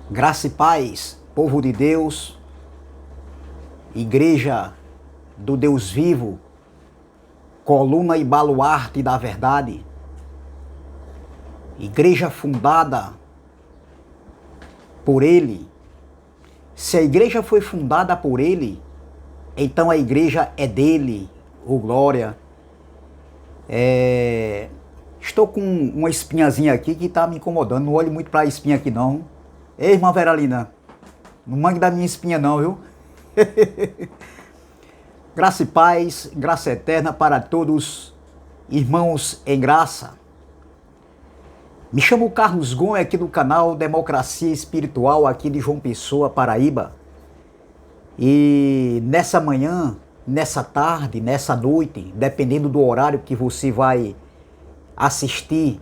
Graça e paz, povo de Deus, igreja do Deus vivo, coluna e baluarte da verdade, igreja fundada por Ele. Se a igreja foi fundada por Ele, então a igreja é dele, ô glória. Estou com uma espinhazinha aqui que está me incomodando, não olhe muito para a espinha aqui não. Ei, irmã Veralina, não mangue da minha espinha não, viu? Graça e paz, graça eterna para todos, irmãos em graça. Me chamo Carlos Gomes aqui do canal Democracia Espiritual aqui de João Pessoa, Paraíba. E nessa manhã, nessa tarde, nessa noite, dependendo do horário que você vai assistir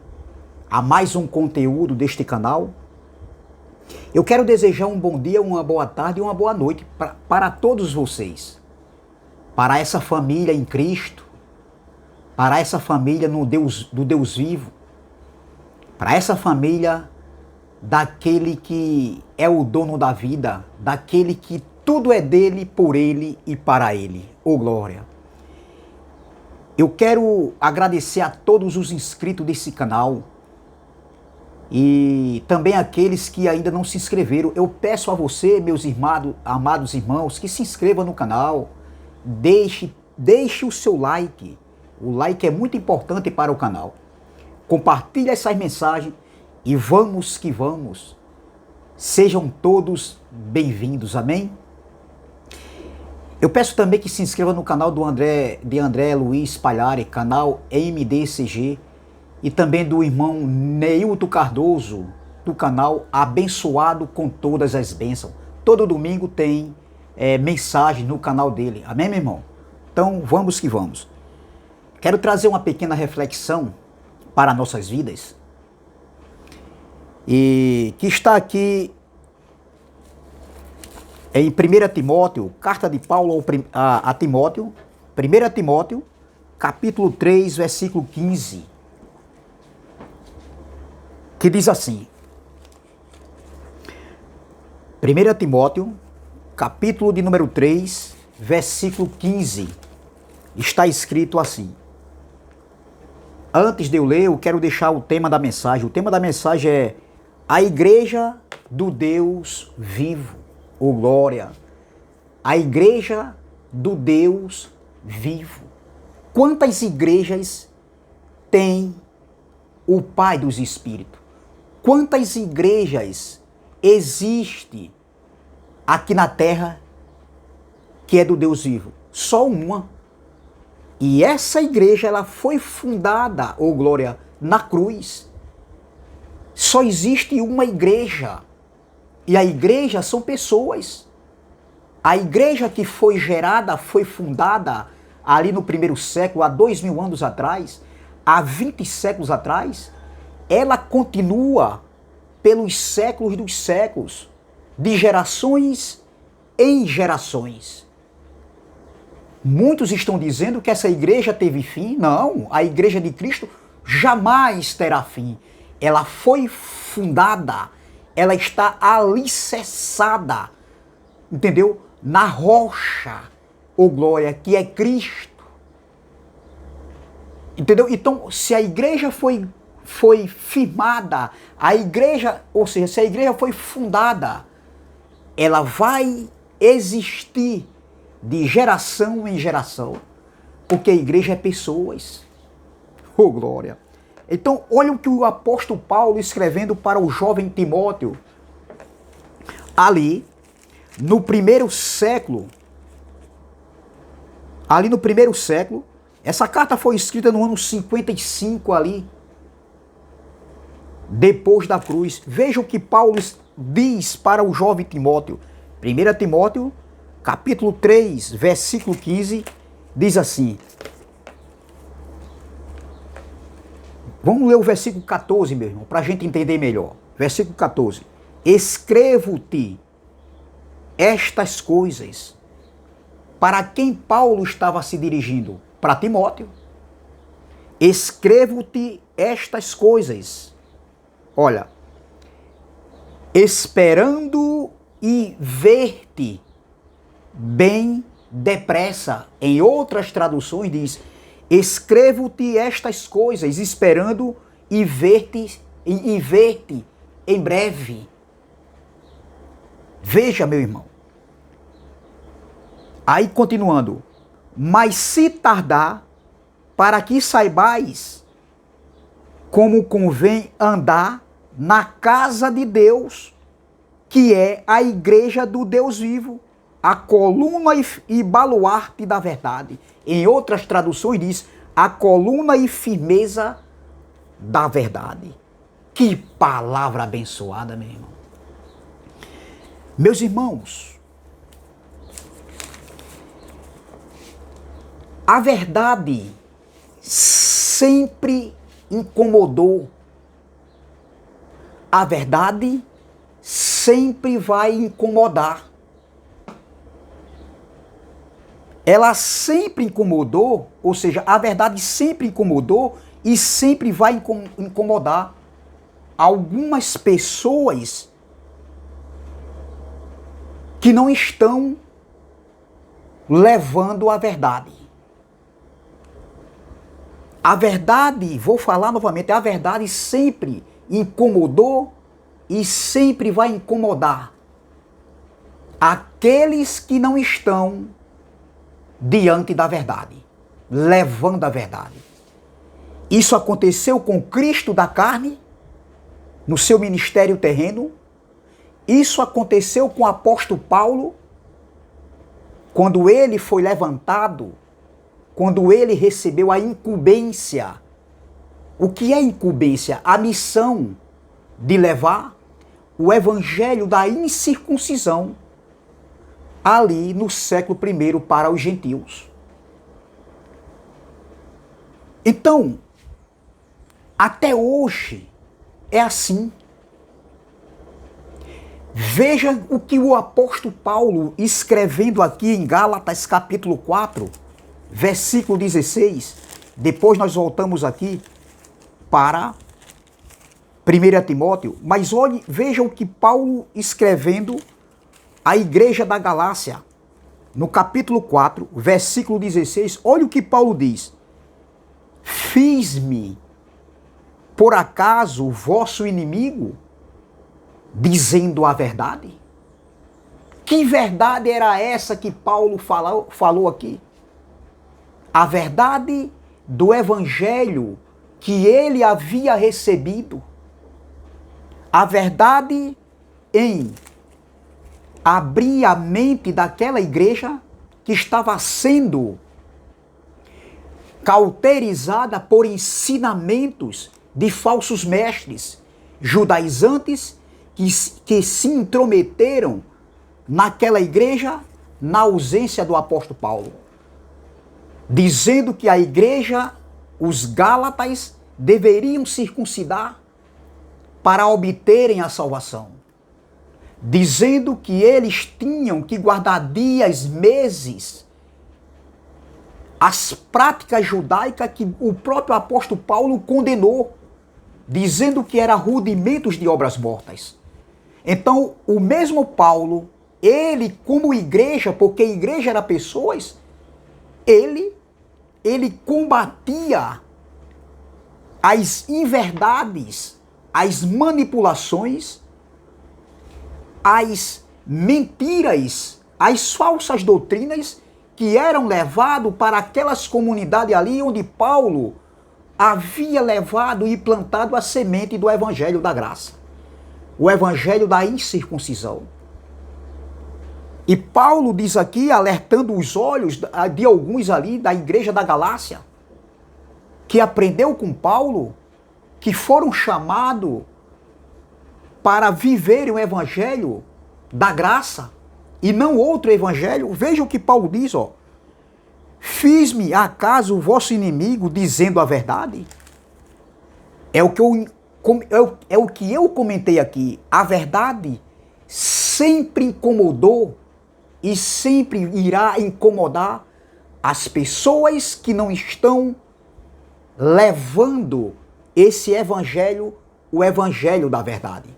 a mais um conteúdo deste canal, eu quero desejar um bom dia, uma boa tarde e uma boa noite para todos vocês. Para essa família em Cristo, para essa família do Deus vivo, para essa família daquele que é o dono da vida, daquele que tudo é dele, por ele e para ele. Ô glória! Eu quero agradecer a todos os inscritos desse canal e também aqueles que ainda não se inscreveram. Eu peço a você, meus amados irmãos, que se inscrevam no canal, deixe o seu like. O like é muito importante para o canal. Compartilhe essas mensagens e vamos que vamos. Sejam todos bem-vindos, amém? Eu peço também que se inscreva no canal de André Luiz Palhari, canal MDCG, e também do irmão Neilton Cardoso, do canal Abençoado com Todas as Bênçãos. Todo domingo tem mensagem no canal dele, amém, meu irmão? Então vamos que vamos. Quero trazer uma pequena reflexão para nossas vidas, e que está aqui em 1 Timóteo, carta de Paulo a Timóteo, 1 Timóteo, capítulo 3, versículo 15, que diz assim, 1 Timóteo, capítulo de número 3, versículo 15, está escrito assim. Antes de eu ler, eu quero deixar o tema da mensagem. O tema da mensagem é a igreja do Deus vivo. Ô glória! A igreja do Deus vivo. Quantas igrejas tem o Pai dos Espíritos? Quantas igrejas existe aqui na terra que é do Deus vivo? Só uma. E essa igreja, ela foi fundada, ô glória, na cruz. Só existe uma igreja. E a igreja são pessoas. A igreja que foi gerada, foi fundada ali no primeiro século, há 2000 anos atrás, há 20 séculos atrás, ela continua pelos séculos dos séculos, de gerações em gerações. Muitos estão dizendo que essa igreja teve fim. Não, a igreja de Cristo jamais terá fim. Ela foi fundada, ela está alicerçada, entendeu? Na rocha, ô glória, que é Cristo. Entendeu? Então, se a igreja foi firmada, a igreja, ou seja, se a igreja foi fundada, ela vai existir de geração em geração, porque a igreja é pessoas. Oh, glória! Então, olha o que o apóstolo Paulo escrevendo para o jovem Timóteo, ali no primeiro século, essa carta foi escrita no ano 55 ali, depois da cruz. Veja o que Paulo diz para o jovem Timóteo. 1 Timóteo, capítulo 3, versículo 15, diz assim. Vamos ler o versículo 14, meu irmão, para a gente entender melhor. Versículo 14. Escrevo-te estas coisas. Para quem Paulo estava se dirigindo? Para Timóteo. Escrevo-te estas coisas. Olha, esperando e ver-te bem depressa. Em outras traduções diz, escrevo-te estas coisas, esperando e ver-te em breve. Veja, meu irmão. Aí continuando, mas se tardar, para que saibais como convém andar na casa de Deus, que é a igreja do Deus vivo, a coluna e baluarte da verdade. Em outras traduções diz, a coluna e firmeza da verdade. Que palavra abençoada, meu irmão. Meus irmãos, a verdade sempre incomodou. A verdade sempre vai incomodar. Ela sempre incomodou, ou seja, a verdade sempre incomodou e sempre vai incomodar algumas pessoas que não estão levando a verdade. A verdade, vou falar novamente, a verdade sempre incomodou e sempre vai incomodar aqueles que não estão diante da verdade, levando a verdade. Isso aconteceu com Cristo da carne, no seu ministério terreno. Isso aconteceu com o apóstolo Paulo, quando ele foi levantado, quando ele recebeu a incumbência. O que é incumbência? A missão de levar o evangelho da incircuncisão ali no século I para os gentios. Então, até hoje é assim. Veja o que o apóstolo Paulo, escrevendo aqui em Gálatas capítulo 4, versículo 16, depois nós voltamos aqui para 1 Timóteo, mas olhe, veja o que Paulo escrevendo à igreja da Galácia, no capítulo 4, versículo 16, olha o que Paulo diz. Fiz-me, por acaso, vosso inimigo, dizendo a verdade? Que verdade era essa que Paulo falou aqui? A verdade do evangelho que ele havia recebido. A verdade em abrir a mente daquela igreja que estava sendo cauterizada por ensinamentos de falsos mestres, judaizantes que se intrometeram naquela igreja na ausência do apóstolo Paulo, dizendo que a igreja, os gálatas, deveriam circuncidar para obterem a salvação, dizendo que eles tinham que guardar dias, meses, as práticas judaicas que o próprio apóstolo Paulo condenou, dizendo que eram rudimentos de obras mortas. Então, o mesmo Paulo, ele como igreja, porque a igreja era pessoas, ele combatia as inverdades, as manipulações, as mentiras, as falsas doutrinas que eram levadas para aquelas comunidades ali onde Paulo havia levado e plantado a semente do evangelho da graça, o evangelho da incircuncisão. E Paulo diz aqui, alertando os olhos de alguns ali da igreja da Galácia, que aprendeu com Paulo, que foram chamados para viverem o evangelho da graça e não outro evangelho. Veja o que Paulo diz, ó. Fiz-me acaso o vosso inimigo dizendo a verdade? É o que eu comentei aqui. A verdade sempre incomodou e sempre irá incomodar as pessoas que não estão levando esse evangelho, o evangelho da verdade.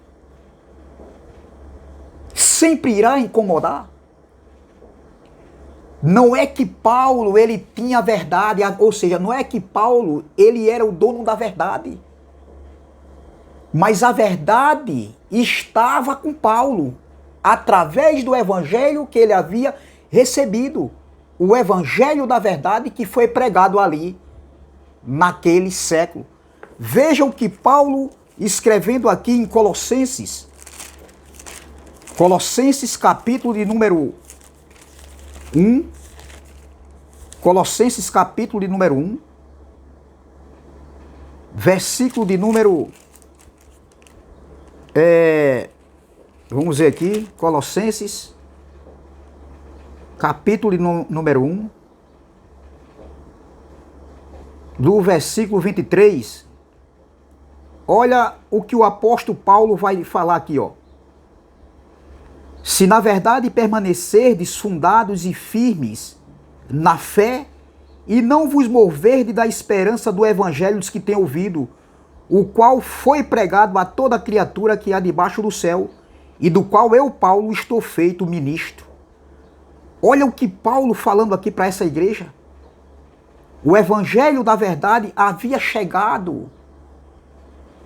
sempre irá incomodar. Não é que Paulo ele tinha a verdade, ou seja, não é que Paulo ele era o dono da verdade. Mas a verdade estava com Paulo, através do evangelho que ele havia recebido. O evangelho da verdade que foi pregado ali, naquele século. Vejam que Paulo, escrevendo aqui em Colossenses, Colossenses capítulo de número 1, Colossenses capítulo de número 1, versículo de número... vamos ver aqui, Colossenses, capítulo de número 1, do versículo 23, olha o que o apóstolo Paulo vai falar aqui, ó. Se na verdade permanecerdes fundados e firmes na fé, e não vos moverdes da esperança do evangelho dos que têm ouvido, o qual foi pregado a toda criatura que há debaixo do céu, e do qual eu, Paulo, estou feito ministro. Olha o que Paulo falando aqui para essa igreja. O evangelho da verdade havia chegado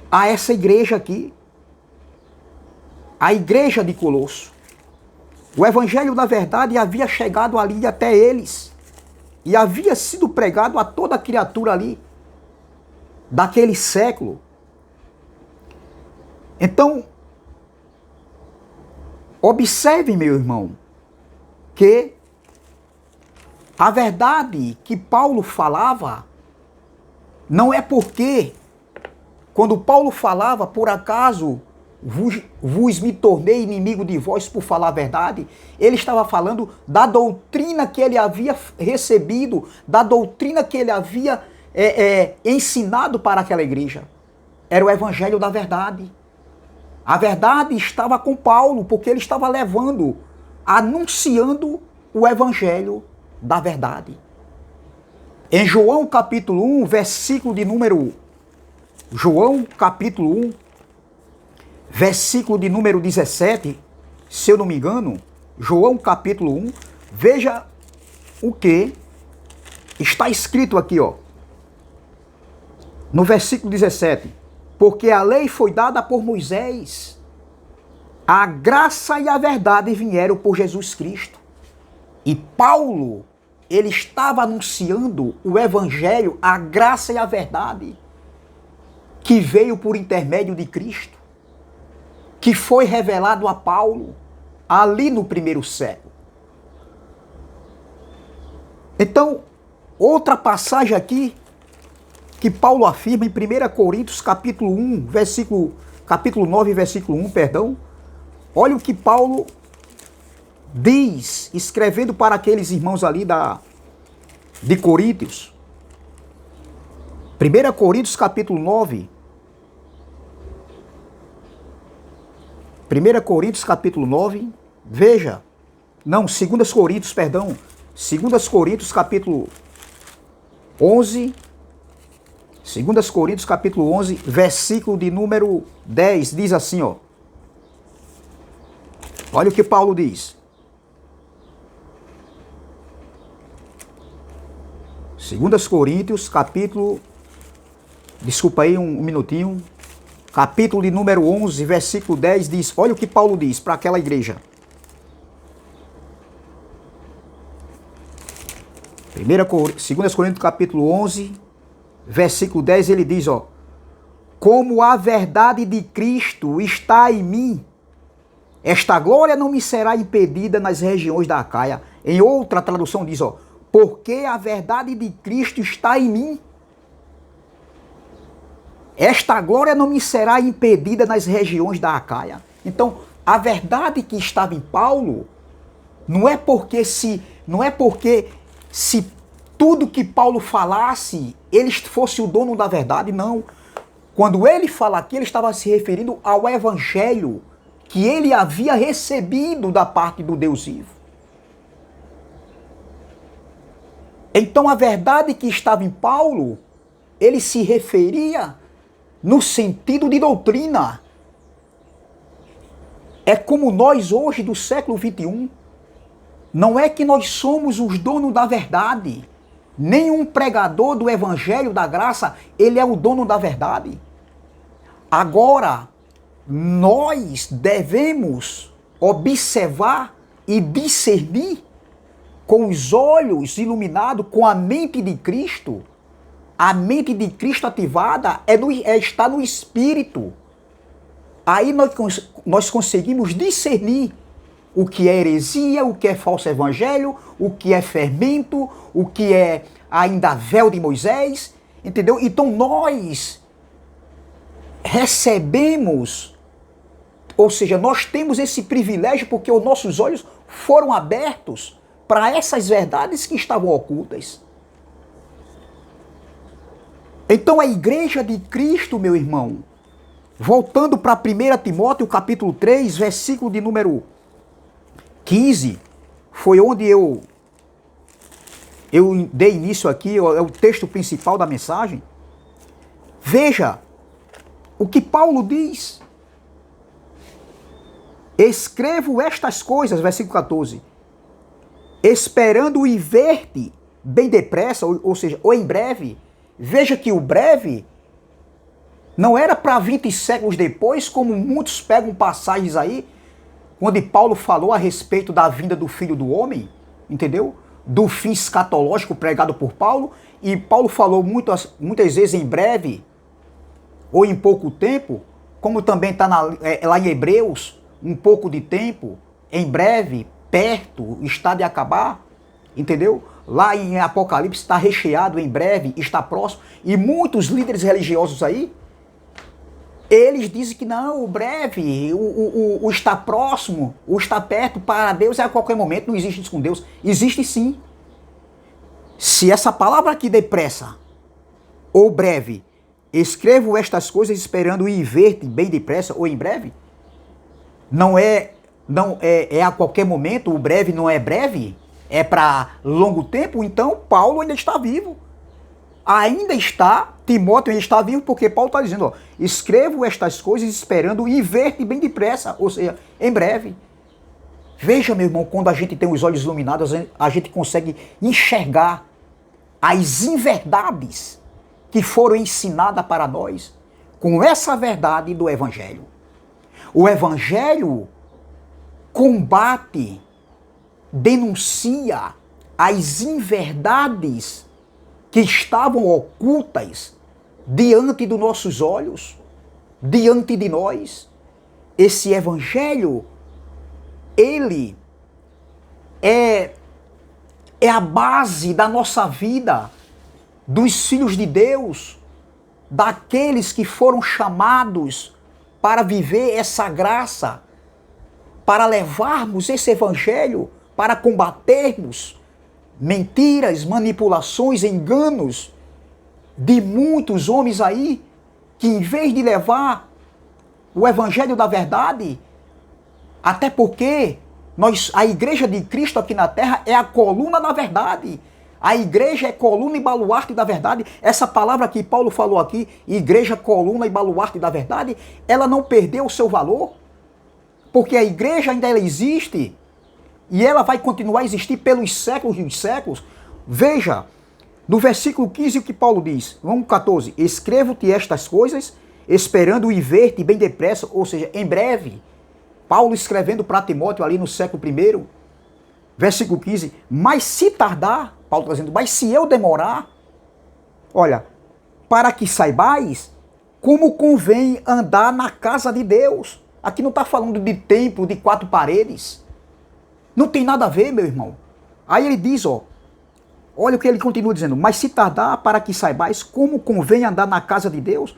a essa igreja aqui, a igreja de Colosso. O evangelho da verdade havia chegado ali até eles e havia sido pregado a toda criatura ali daquele século. Então, observe, meu irmão, que a verdade que Paulo falava não é porque, quando Paulo falava, por acaso vos me tornei inimigo de vós por falar a verdade, ele estava falando da doutrina que ele havia recebido, da doutrina que ele havia ensinado para aquela igreja. Era o evangelho da verdade. A verdade estava com Paulo, porque ele estava levando, anunciando o evangelho da verdade. Em João capítulo 1, versículo de número... João capítulo 1, versículo de número 17, se eu não me engano, João capítulo 1, veja o que está escrito aqui, ó. No versículo 17, porque a lei foi dada por Moisés, a graça e a verdade vieram por Jesus Cristo. E Paulo, ele estava anunciando o evangelho, a graça e a verdade, que veio por intermédio de Cristo, que foi revelado a Paulo ali no primeiro século. Então, outra passagem aqui que Paulo afirma em 1 Coríntios capítulo 1, capítulo 9, versículo 1, perdão. Olha o que Paulo diz, escrevendo para aqueles irmãos ali de Coríntios. 1 Coríntios capítulo 9. 1 Coríntios capítulo 9, veja. Não, 2 Coríntios, perdão. 2 Coríntios capítulo 11. 2 Coríntios capítulo 11, versículo de número 10, diz assim, ó. Olha o que Paulo diz. 2 Coríntios capítulo... Desculpa aí um minutinho. Capítulo de número 11, versículo 10 diz... Olha o que Paulo diz para aquela igreja. 2 Coríntios capítulo 11, versículo 10, ele diz, ó. Como a verdade de Cristo está em mim, esta glória não me será impedida nas regiões da Acaia. Em outra tradução diz, ó. Porque a verdade de Cristo está em mim, esta glória não me será impedida nas regiões da Acaia. Então, a verdade que estava em Paulo, não é porque se tudo que Paulo falasse, ele fosse o dono da verdade, não. Quando ele fala aqui, ele estava se referindo ao evangelho que ele havia recebido da parte do Deus vivo. Então, a verdade que estava em Paulo, ele se referia no sentido de doutrina. É como nós hoje do século XXI. Não é que nós somos os donos da verdade. Nenhum pregador do evangelho da graça, ele é o dono da verdade. Agora, nós devemos observar e discernir com os olhos iluminados, com a mente de Cristo. A mente de Cristo ativada está no Espírito. Aí nós conseguimos discernir o que é heresia, o que é falso evangelho, o que é fermento, o que é ainda véu de Moisés, entendeu? Então nós recebemos, ou seja, nós temos esse privilégio porque os nossos olhos foram abertos para essas verdades que estavam ocultas. Então a igreja de Cristo, meu irmão, voltando para 1 Timóteo capítulo 3, versículo de número 15, foi onde eu dei início aqui, é o texto principal da mensagem. Veja o que Paulo diz. Escrevo estas coisas, versículo 14, esperando ir ver-te bem depressa, ou seja, ou em breve. Veja que o breve não era para 20 séculos depois, como muitos pegam passagens aí, onde Paulo falou a respeito da vinda do Filho do Homem, entendeu? Do fim escatológico pregado por Paulo, e Paulo falou muitas vezes em breve, ou em pouco tempo, como também está lá em Hebreus, um pouco de tempo, em breve, perto, está de acabar, entendeu? Lá em Apocalipse está recheado, em breve, está próximo, e muitos líderes religiosos aí, eles dizem que não, o breve, o está próximo, o está perto, para Deus é a qualquer momento, não existe isso com Deus. Existe sim. Se essa palavra aqui depressa, ou breve, escrevo estas coisas esperando ir ver-te bem depressa ou em breve, não é a qualquer momento, o breve não é breve, é para longo tempo, então Paulo ainda está vivo. Ainda está, Timóteo ainda está vivo, porque Paulo está dizendo, ó, escrevo estas coisas esperando ir ver-te bem depressa, ou seja, em breve. Veja, meu irmão, quando a gente tem os olhos iluminados, a gente consegue enxergar as inverdades que foram ensinadas para nós com essa verdade do Evangelho. O Evangelho combate, denuncia as inverdades que estavam ocultas diante dos nossos olhos, diante de nós. Esse Evangelho, ele é a base da nossa vida, dos filhos de Deus, daqueles que foram chamados para viver essa graça, para levarmos esse Evangelho, para combatermos mentiras, manipulações, enganos de muitos homens aí, que em vez de levar o Evangelho da verdade, até porque a igreja de Cristo aqui na terra é a coluna da verdade. A igreja é coluna e baluarte da verdade. Essa palavra que Paulo falou aqui, igreja, coluna e baluarte da verdade, ela não perdeu o seu valor, porque a igreja ainda ela existe. E ela vai continuar a existir pelos séculos e os séculos. Veja, no versículo 15 o que Paulo diz. Vamos 14. Escrevo-te estas coisas, esperando ir ver-te bem depressa, ou seja, em breve. Paulo escrevendo para Timóteo ali no século I. Versículo 15. Mas se tardar, Paulo está dizendo, mas se eu demorar, olha, para que saibais como convém andar na casa de Deus. Aqui não está falando de templo de 4 paredes. Não tem nada a ver, meu irmão. Aí ele diz, ó, olha o que ele continua dizendo, mas se tardar para que saibais como convém andar na casa de Deus,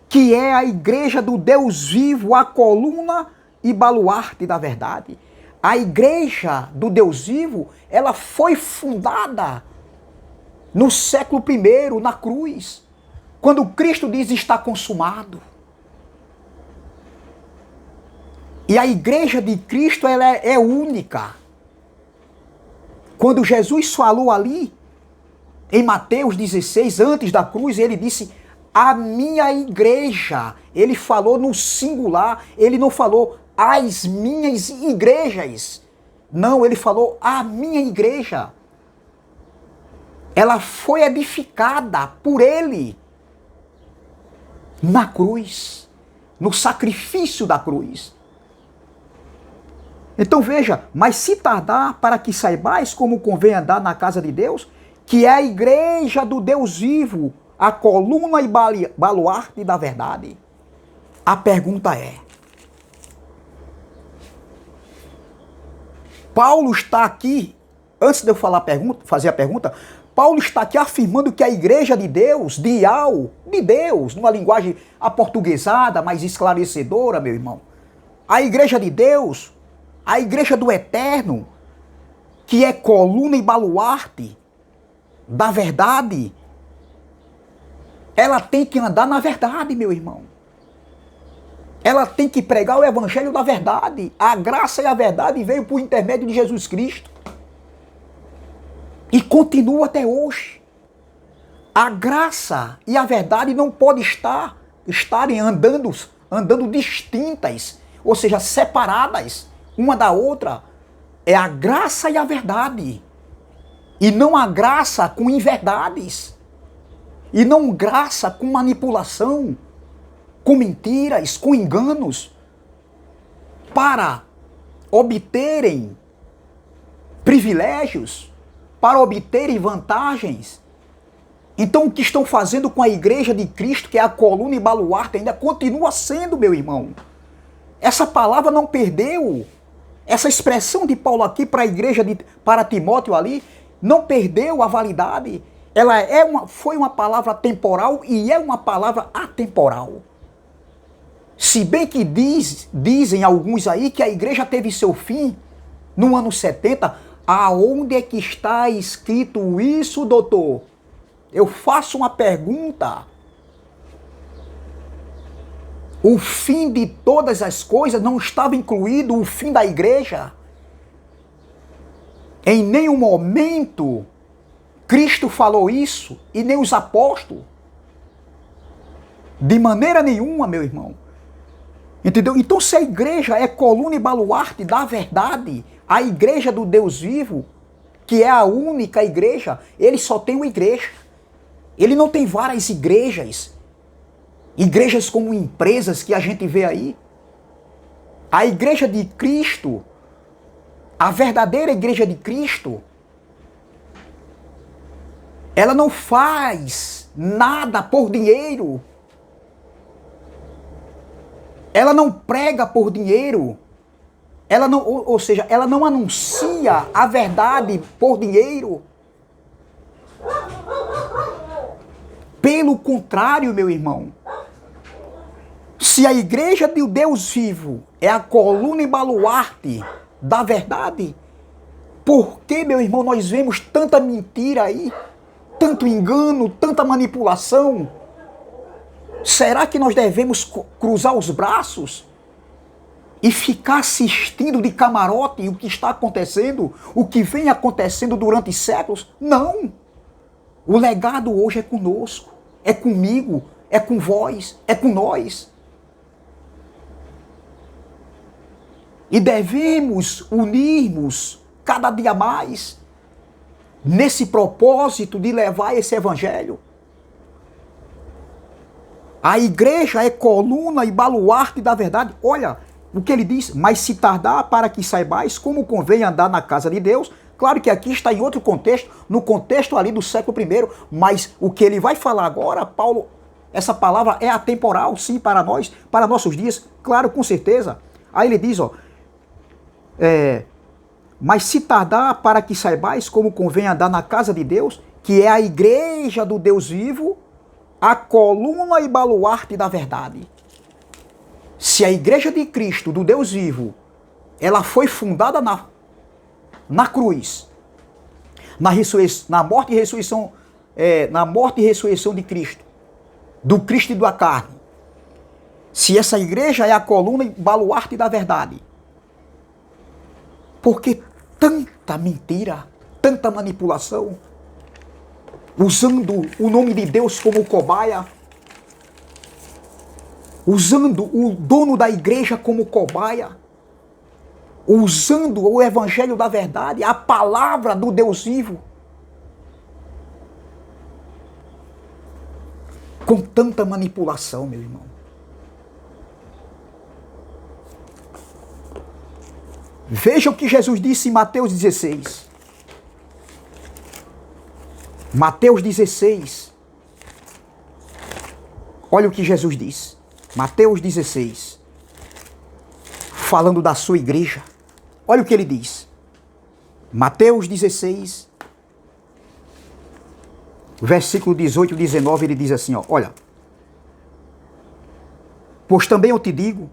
que é a igreja do Deus vivo, a coluna e baluarte da verdade. A igreja do Deus vivo, ela foi fundada no século I, na cruz, quando Cristo diz está consumado. E a igreja de Cristo, ela é única. Quando Jesus falou ali, em Mateus 16, antes da cruz, ele disse, a minha igreja. Ele falou no singular, ele não falou as minhas igrejas. Não, ele falou a minha igreja. Ela foi edificada por ele na cruz, no sacrifício da cruz. Então veja, mas se tardar para que saibais como convém andar na casa de Deus, que é a igreja do Deus vivo, a coluna e baluarte da verdade. A pergunta é, Paulo está aqui, antes de eu fazer a pergunta, Paulo está aqui afirmando que a igreja de Deus, de Deus, numa linguagem aportuguesada, mais esclarecedora, meu irmão. A igreja de Deus, a igreja do Eterno, que é coluna e baluarte da verdade, ela tem que andar na verdade, meu irmão. Ela tem que pregar o evangelho da verdade. A graça e a verdade veio por intermédio de Jesus Cristo. E continua até hoje. A graça e a verdade não podem estarem andando distintas, ou seja, separadas uma da outra. É a graça e a verdade. E não a graça com inverdades. E não graça com manipulação, com mentiras, com enganos, para obterem privilégios, para obterem vantagens. Então o que estão fazendo com a igreja de Cristo, que é a coluna e baluarte, ainda continua sendo, meu irmão. Essa palavra não perdeu. Essa expressão de Paulo aqui para a igreja, para Timóteo ali, não perdeu a validade. Ela foi uma palavra temporal e é uma palavra atemporal. Se bem que dizem alguns aí que a igreja teve seu fim no ano 70, aonde é que está escrito isso, doutor? Eu faço uma pergunta. O fim de todas as coisas não estava incluído o fim da igreja? Em nenhum momento Cristo falou isso e nem os apóstolos. De maneira nenhuma, meu irmão. Entendeu? Então, se a igreja é coluna e baluarte da verdade, a igreja do Deus vivo, que é a única igreja, ele só tem uma igreja. Ele não tem várias igrejas. Igrejas como empresas que a gente vê aí. A igreja de Cristo, a verdadeira igreja de Cristo, ela não faz nada por dinheiro. Ela não prega por dinheiro. Ela não, ou seja, ela não anuncia a verdade por dinheiro. Pelo contrário, meu irmão, se a igreja do Deus vivo é a coluna e baluarte da verdade, por que, meu irmão, nós vemos tanta mentira aí, tanto engano, tanta manipulação? Será que nós devemos cruzar os braços e ficar assistindo de camarote o que está acontecendo, o que vem acontecendo durante séculos? Não! O legado hoje é conosco, é comigo, é com vós, é com nós. E devemos unirmos cada dia mais nesse propósito de levar esse evangelho. A igreja é coluna e baluarte da verdade. Olha o que ele diz, mas se tardar para que saibais como convém andar na casa de Deus. Claro que aqui está em outro contexto, no contexto ali do século I, mas o que ele vai falar agora, Paulo, essa palavra é atemporal, sim, para nós, para nossos dias, claro, com certeza. Aí ele diz, mas se tardar para que saibais como convém andar na casa de Deus, que é a igreja do Deus vivo, a coluna e baluarte da verdade. Se a igreja de Cristo, do Deus vivo, ela foi fundada na cruz, na morte e ressurreição, na morte e ressurreição de Cristo, do Cristo e da carne. Se essa igreja é a coluna e baluarte da verdade, por que tanta mentira, tanta manipulação, usando o nome de Deus como cobaia, usando o dono da igreja como cobaia? usando o evangelho da verdade, a palavra do Deus vivo, com tanta manipulação, meu irmão. Veja o que Jesus disse em Mateus 16. Mateus 16. Olha o que Jesus diz. Mateus 16. Falando da sua igreja. Olha o que ele diz. Mateus 16, versículo 18 e 19, ele diz assim, ó, olha. Pois também eu te digo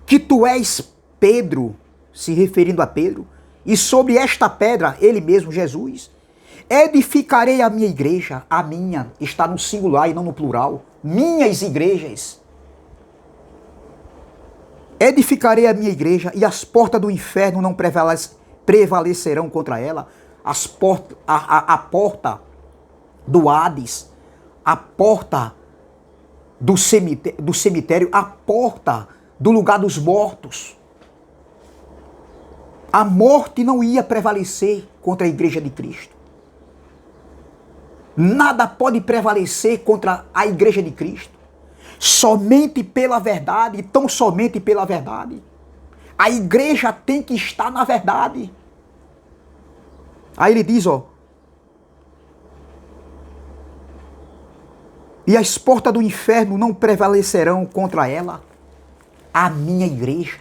que tu és Pedro, se referindo a Pedro, e sobre esta pedra, ele mesmo, Jesus, edificarei a minha igreja. A minha está no singular e não no plural. Minhas igrejas. Edificarei a minha igreja e as portas do inferno não prevalecerão contra ela. A porta do Hades, a porta do cemitério, a porta do lugar dos mortos. A morte não ia prevalecer contra a igreja de Cristo. Nada pode prevalecer contra a igreja de Cristo. Somente pela verdade, tão somente pela verdade. A igreja tem que estar na verdade. Aí ele diz, ó. E as portas do inferno não prevalecerão contra ela. A minha igreja.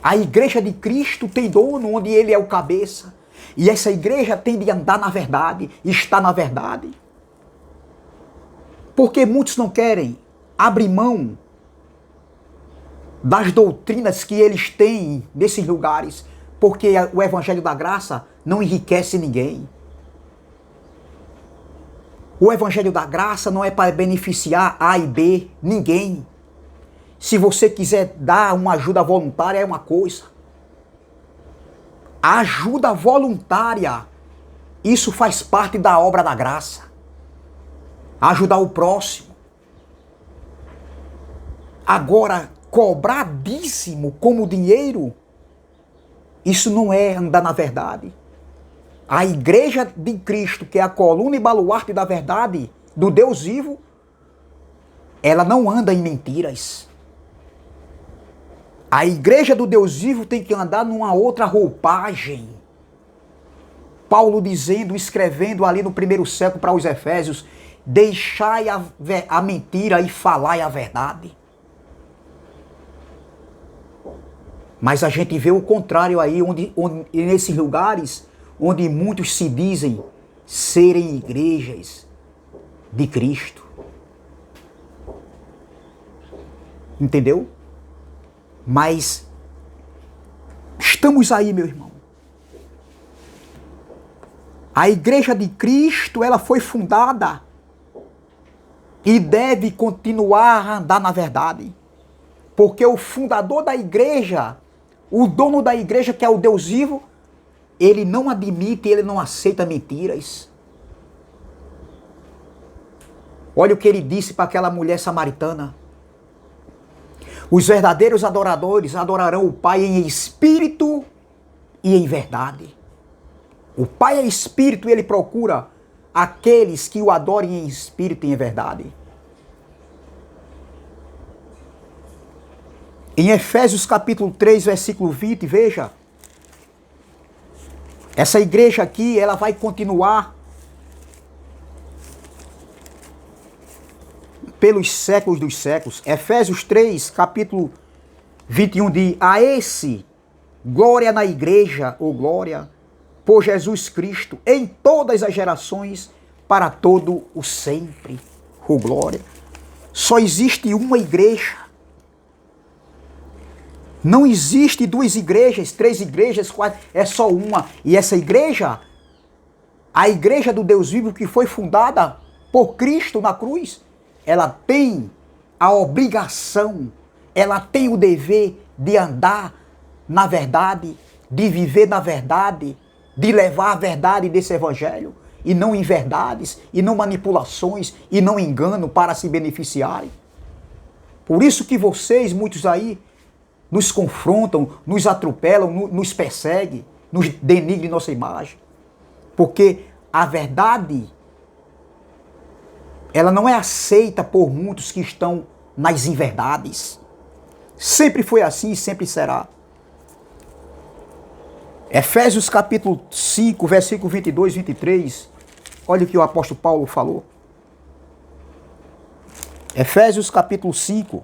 A igreja de Cristo tem dono, onde ele é o cabeça. E essa igreja tem de andar na verdade, estar na verdade. Porque muitos não querem abrir mão das doutrinas que eles têm nesses lugares, porque o evangelho da graça não enriquece ninguém. O evangelho da graça não é para beneficiar A e B, ninguém. Se você quiser dar uma ajuda voluntária é uma coisa. A ajuda voluntária, isso faz parte da obra da graça. Ajudar o próximo. Agora, cobrar dízimo como dinheiro, isso não é andar na verdade. A igreja de Cristo, que é a coluna e baluarte da verdade, do Deus vivo, ela não anda em mentiras. A igreja do Deus vivo tem que andar numa outra roupagem. Paulo dizendo, escrevendo ali no primeiro século para os Efésios, deixai a mentira e falai a verdade. Mas a gente vê o contrário aí, onde nesses lugares onde muitos se dizem serem igrejas de Cristo. Entendeu? Mas estamos aí, meu irmão. A igreja de Cristo, ela foi fundada e deve continuar a andar na verdade. Porque o fundador da igreja, o dono da igreja, que é o Deus vivo, ele não admite, ele não aceita mentiras. Olha o que ele disse para aquela mulher samaritana. Os verdadeiros adoradores adorarão o Pai em espírito e em verdade. O Pai é espírito e ele procura aqueles que o adorem em espírito e em verdade. Em Efésios capítulo 3, versículo 20, veja. Essa igreja aqui, ela vai continuar pelos séculos dos séculos. Efésios 3, capítulo 21 diz: a esse, glória na igreja, ou glória, por Jesus Cristo, em todas as gerações, para todo o sempre, ou glória. Só existe uma igreja. Não existe duas igrejas, três igrejas, quatro, é só uma. E essa igreja, a igreja do Deus vivo que foi fundada por Cristo na cruz, ela tem a obrigação, ela tem o dever de andar na verdade, de viver na verdade, de levar a verdade desse evangelho, e não inverdades, e não manipulações, e não engano para se beneficiarem. Por isso que vocês, muitos aí, nos confrontam, nos atropelam, nos perseguem, nos denigrem nossa imagem. Porque a verdade, ela não é aceita por muitos que estão nas inverdades. Sempre foi assim e sempre será. Efésios capítulo 5, versículo 22 e 23. Olha o que o apóstolo Paulo falou. Efésios capítulo 5.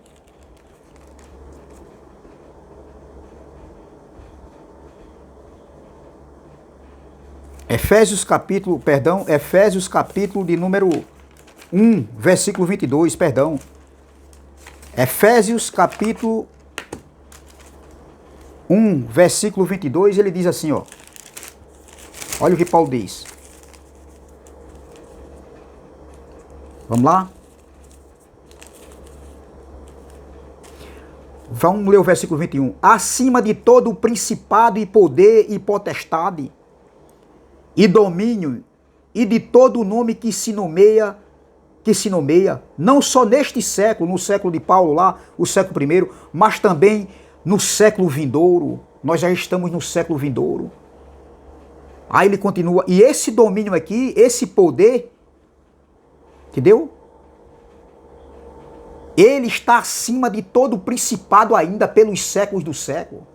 Efésios capítulo de número 1, versículo 22, perdão. Efésios capítulo 1, versículo 22, ele diz assim, ó. Olha o que Paulo diz. Vamos lá? Vamos ler o versículo 21. Acima de todo o principado e poder e potestade e domínio e de todo o nome que se nomeia, não só neste século, no século de Paulo lá, o século I, mas também no século vindouro. Nós já estamos no século vindouro. Aí ele continua, e esse domínio aqui, esse poder, entendeu? Ele está acima de todo o principado ainda pelos séculos do século.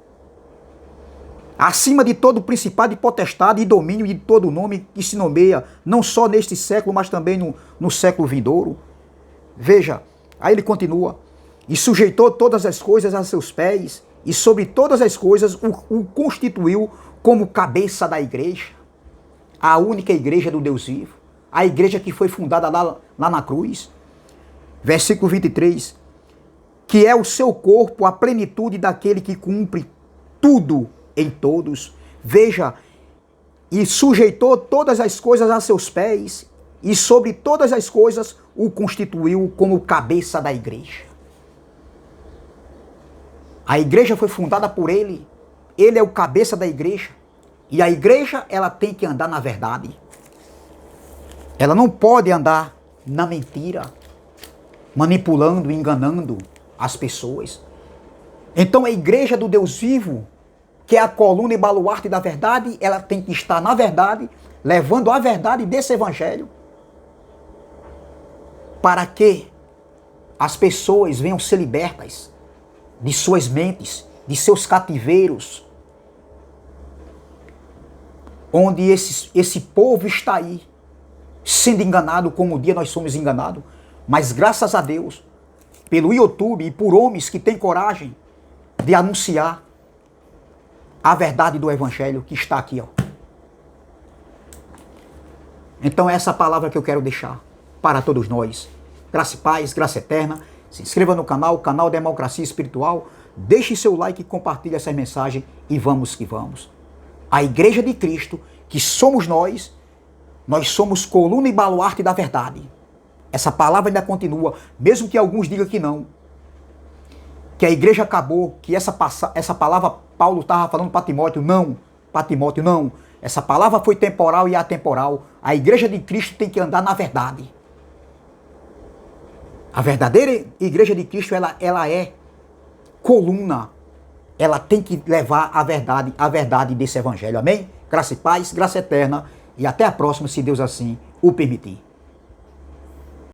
Acima de todo o principado e potestade e domínio de todo o nome que se nomeia, não só neste século, mas também no século vindouro. Veja, aí ele continua, e sujeitou todas as coisas a seus pés, e sobre todas as coisas o constituiu como cabeça da igreja, a única igreja do Deus vivo, a igreja que foi fundada lá na cruz. Versículo 23, que é o seu corpo, a plenitude daquele que cumpre tudo em todos. Veja, e sujeitou todas as coisas a seus pés, e sobre todas as coisas o constituiu como cabeça da igreja. A igreja foi fundada por ele é o cabeça da igreja, e a igreja, ela tem que andar na verdade. Ela não pode andar na mentira, manipulando, enganando as pessoas. Então a igreja do Deus vivo, que é a coluna e baluarte da verdade, ela tem que estar na verdade, levando a verdade desse evangelho, para que as pessoas venham ser libertas de suas mentes, de seus cativeiros, onde esse povo está aí, sendo enganado como um dia nós somos enganados. Mas graças a Deus, pelo YouTube e por homens que têm coragem de anunciar a verdade do evangelho que está aqui, ó. Então é essa palavra que eu quero deixar para todos nós. Graça e paz, graça eterna. Se inscreva no canal Democracia Espiritual. Deixe seu like e compartilhe essa mensagem e vamos que vamos. A Igreja de Cristo, que somos nós somos coluna e baluarte da verdade. Essa palavra ainda continua, mesmo que alguns digam que não. Que a igreja acabou, que essa palavra Paulo estava falando para Timóteo. Não, para Timóteo, não. Essa palavra foi temporal e atemporal. A igreja de Cristo tem que andar na verdade. A verdadeira igreja de Cristo, ela é coluna. Ela tem que levar a verdade desse evangelho. Amém? Graça e paz, graça eterna. E até a próxima, se Deus assim o permitir.